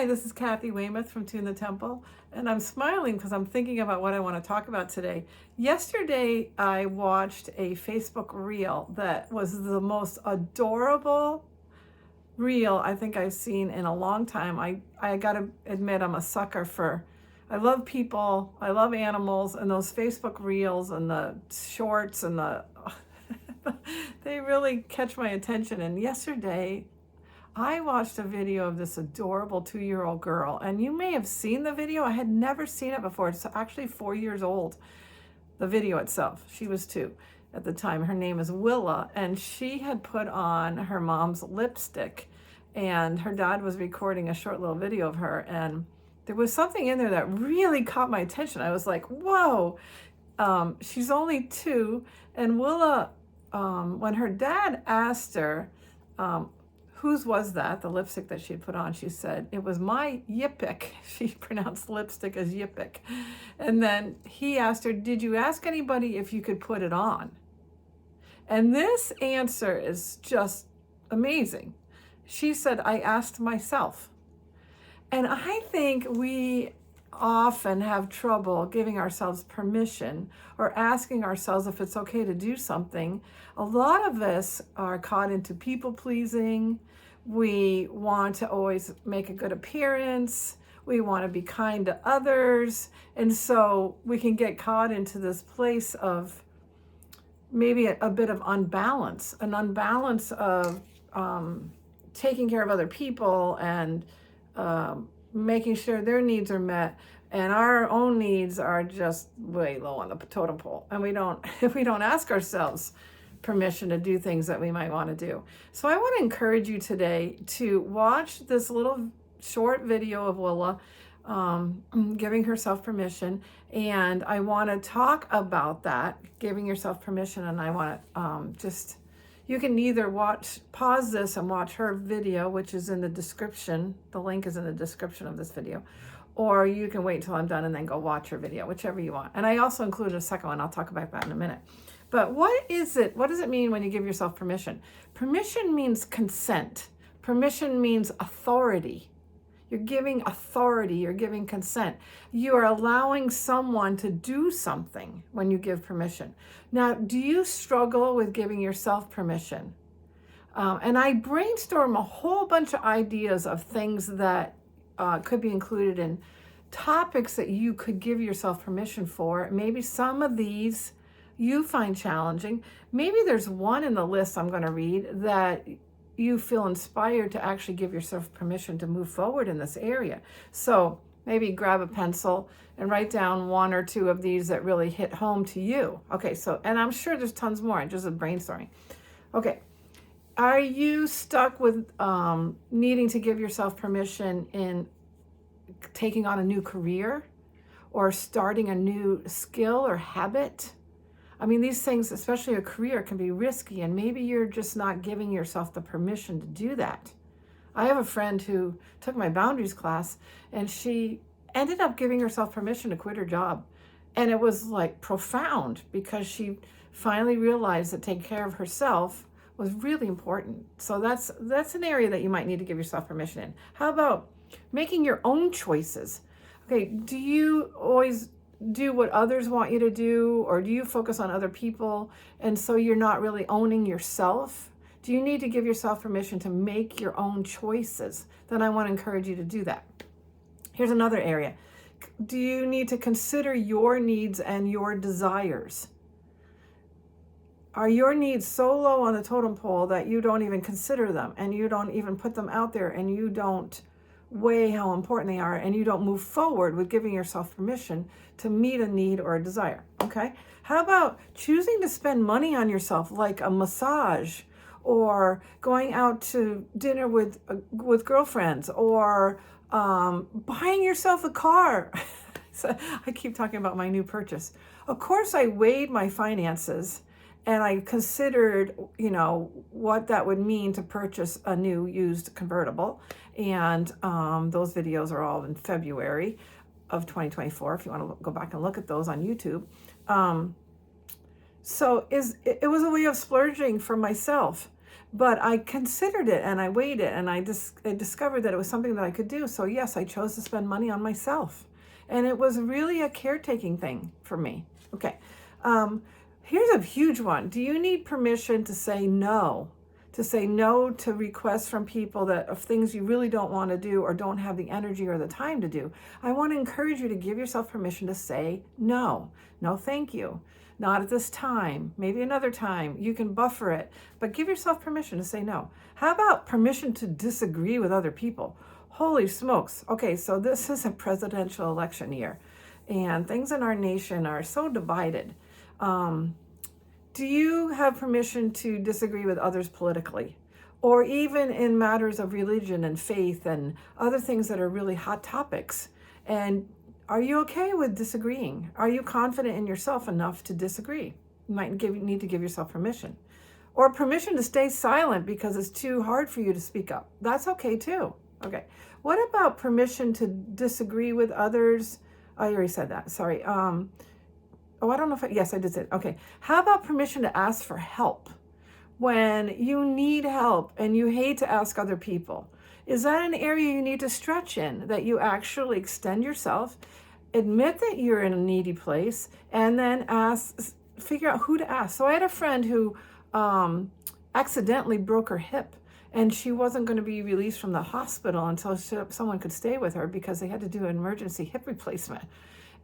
Hi, this is Kathy Weymouth from Tune the Temple, and I'm smiling because I'm thinking about what I want to talk about today. Yesterday, I watched a Facebook reel that was the most adorable reel I think I've seen in a long time. I got to admit, I'm a sucker for, I love people, I love animals, and those Facebook reels and the shorts and they really catch my attention. And yesterday, I watched a video of this adorable 2-year-old girl, and you may have seen the video. I had never seen it before. It's actually 4 years old, the video itself. She was 2 at the time. Her name is Willa, and she had put on her mom's lipstick, and her dad was recording a short little video of her, and there was something in there that really caught my attention. I was like, whoa, she's only 2, and Willa, when her dad asked her, whose was that, the lipstick that she had put on, she said, it was my yipick. She pronounced lipstick as yipick. And then he asked her, did you ask anybody if you could put it on? And this answer is just amazing. She said, I asked myself. And I think we often have trouble giving ourselves permission or asking ourselves if it's okay to do something. A lot of us are caught into people pleasing. We want to always make a good appearance. We want to be kind to others. And so we can get caught into this place of maybe a bit of unbalance, an unbalance of taking care of other people and making sure their needs are met, and our own needs are just way low on the totem pole, and we don't ask ourselves permission to do things that we might want to do. So I want to encourage you today to watch this little short video of Willa giving herself permission, and I want to talk about that, giving yourself permission. And I want to you can either pause this and watch her video, which is in the description. The link is in the description of this video. Or you can wait till I'm done and then go watch her video, whichever you want. And I also included a second one. I'll talk about that in a minute. But what is it? What does it mean when you give yourself permission? Permission means consent. Permission means authority. You're giving authority, you're giving consent. You are allowing someone to do something when you give permission. Now, do you struggle with giving yourself permission? And I brainstorm a whole bunch of ideas of things that could be included in topics that you could give yourself permission for. Maybe some of these you find challenging. Maybe there's one in the list I'm going to read that you feel inspired to actually give yourself permission to move forward in this area. So maybe grab a pencil and write down 1 or 2 of these that really hit home to you. Okay, so, and I'm sure there's tons more, just a brainstorming. Okay, are you stuck with needing to give yourself permission in taking on a new career or starting a new skill or habit? I mean, these things, especially a career, can be risky, and maybe you're just not giving yourself the permission to do that. I have a friend who took my boundaries class, and she ended up giving herself permission to quit her job. And it was like profound, because she finally realized that taking care of herself was really important. So that's an area that you might need to give yourself permission in. How about making your own choices? Okay, do you always do what others want you to do, or do you focus on other people and so you're not really owning yourself? Do you need to give yourself permission to make your own choices? Then I want to encourage you to do that. Here's another area. Do you need to consider your needs and your desires? Are your needs so low on the totem pole that you don't even consider them, and you don't even put them out there, and you don't weigh how important they are, and you don't move forward with giving yourself permission to meet a need or a desire? Okay. How about choosing to spend money on yourself, like a massage, or going out to dinner with girlfriends, or buying yourself a car? So I keep talking about my new purchase. Of course, I weighed my finances, and I considered, what that would mean to purchase a new used convertible. And those videos are all in February of 2024, if you want to go back and look at those on YouTube. So it was a way of splurging for myself. But I considered it and I weighed it and I discovered that it was something that I could do. So yes, I chose to spend money on myself. And it was really a caretaking thing for me. Okay. Here's a huge one. Do you need permission to say no? To say no to requests from people that of things you really don't want to do or don't have the energy or the time to do? I want to encourage you to give yourself permission to say no. No, thank you. Not at this time. Maybe another time. You can buffer it, but give yourself permission to say no. How about permission to disagree with other people? Holy smokes. Okay, so this is a presidential election year, and things in our nation are so divided. Do you have permission to disagree with others politically, or even in matters of religion and faith and other things that are really hot topics? And are you okay with disagreeing? Are you confident in yourself enough to disagree? You might need to give yourself permission. Or permission to stay silent because it's too hard for you to speak up. That's okay too. Okay. What about permission to disagree with others? I already said that. Sorry. I don't know if yes, I did say it. Okay. How about permission to ask for help when you need help and you hate to ask other people? Is that an area you need to stretch in, that you actually extend yourself, admit that you're in a needy place, and then figure out who to ask? So I had a friend who accidentally broke her hip, and she wasn't going to be released from the hospital until someone could stay with her because they had to do an emergency hip replacement.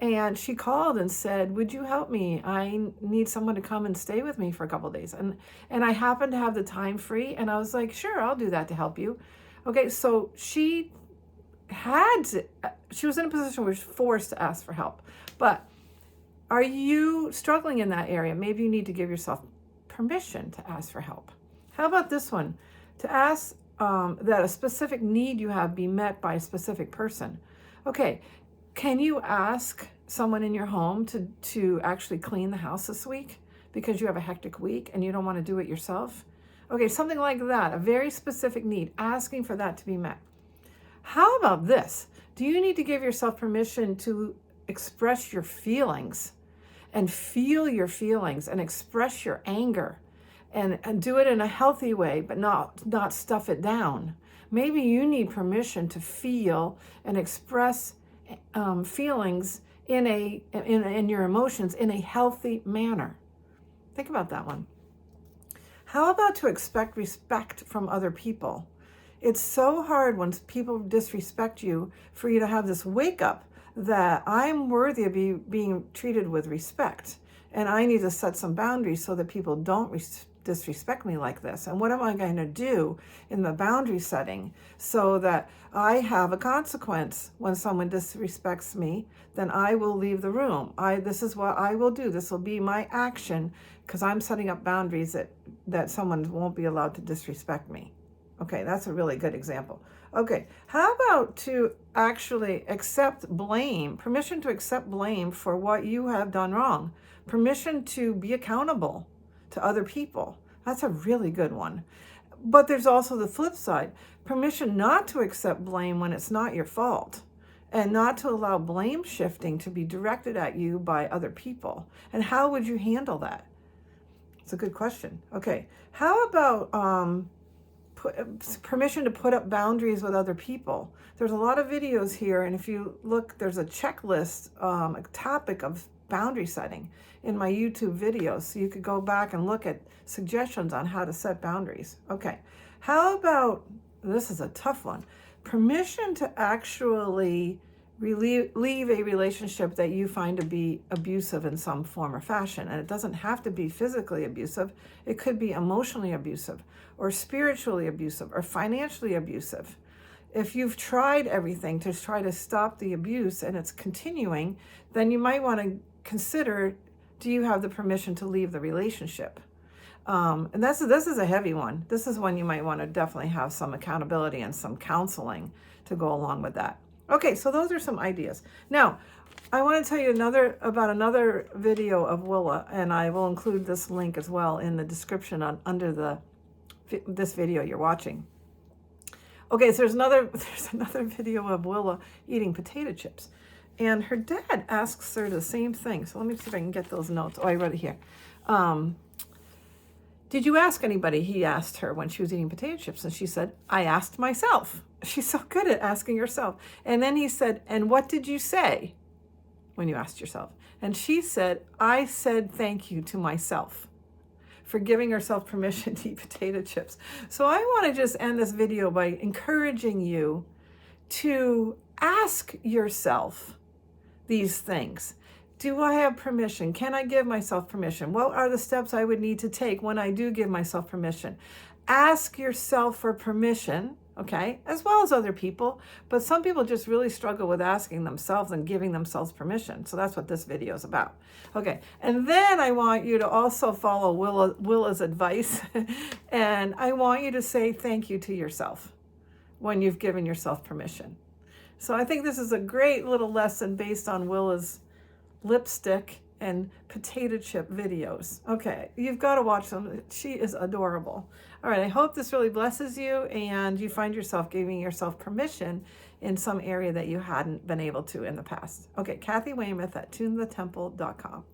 And she called and said, would you help me? I need someone to come and stay with me for a couple of days. And I happened to have the time free, and I was like, sure, I'll do that to help you. Okay, so she was in a position where she was forced to ask for help. But are you struggling in that area? Maybe you need to give yourself permission to ask for help. How about this one? To ask that a specific need you have be met by a specific person. Okay, can you ask someone in your home to actually clean the house this week because you have a hectic week and you don't want to do it yourself? Okay, something like that, a very specific need, asking for that to be met. How about this? Do you need to give yourself permission to express your feelings and feel your feelings and express your anger and do it in a healthy way, but not stuff it down? Maybe you need permission to feel and express feelings in your emotions in a healthy manner. Think about that one. How about to expect respect from other people? It's so hard when people disrespect you for you to have this wake up that I'm worthy of being treated with respect, and I need to set some boundaries so that people don't disrespect me like this. And what am I going to do in the boundary setting so that I have a consequence when someone disrespects me? Then I will leave the room. This is what I will do. This will be my action because I'm setting up boundaries that someone won't be allowed to disrespect me. Okay, that's a really good example. Okay, how about to actually accept blame, permission to accept blame for what you have done wrong, permission to be accountable to other people. That's a really good one. But there's also the flip side, permission not to accept blame when it's not your fault, and not to allow blame shifting to be directed at you by other people. And how would you handle that? It's a good question. Okay, how about permission to put up boundaries with other people? There's a lot of videos here, and if you look, there's a checklist, a topic of boundary setting in my YouTube videos, so you could go back and look at suggestions on how to set boundaries. Okay, how about, this is a tough one, permission to actually leave a relationship that you find to be abusive in some form or fashion. And it doesn't have to be physically abusive. It could be emotionally abusive or spiritually abusive or financially abusive. If you've tried everything to try to stop the abuse and it's continuing, then you might want to consider, do you have the permission to leave the relationship? And this is a heavy one. This is one you might want to definitely have some accountability and some counseling to go along with that. Okay, so those are some ideas. Now, I want to tell you about another video of Willa, and I will include this link as well in the description under this video you're watching. Okay, so there's another video of Willa eating potato chips, and her dad asks her the same thing. So let me see if I can get those notes. Oh, I wrote it here. Did you ask anybody? He asked her when she was eating potato chips. And she said, I asked myself. She's so good at asking herself. And then he said, and what did you say when you asked yourself? And she said, I said thank you to myself for giving herself permission to eat potato chips. So I want to just end this video by encouraging you to ask yourself these things. Do I have permission? Can I give myself permission? What are the steps I would need to take when I do give myself permission? Ask yourself for permission, okay, as well as other people. But some people just really struggle with asking themselves and giving themselves permission. So that's what this video is about. Okay, and then I want you to also follow Willa's advice. And I want you to say thank you to yourself when you've given yourself permission. So I think this is a great little lesson based on Willa's lipstick and potato chip videos. Okay, you've got to watch them. She is adorable. All right, I hope this really blesses you and you find yourself giving yourself permission in some area that you hadn't been able to in the past. Okay, Kathy Weymouth at tunethetemple.com.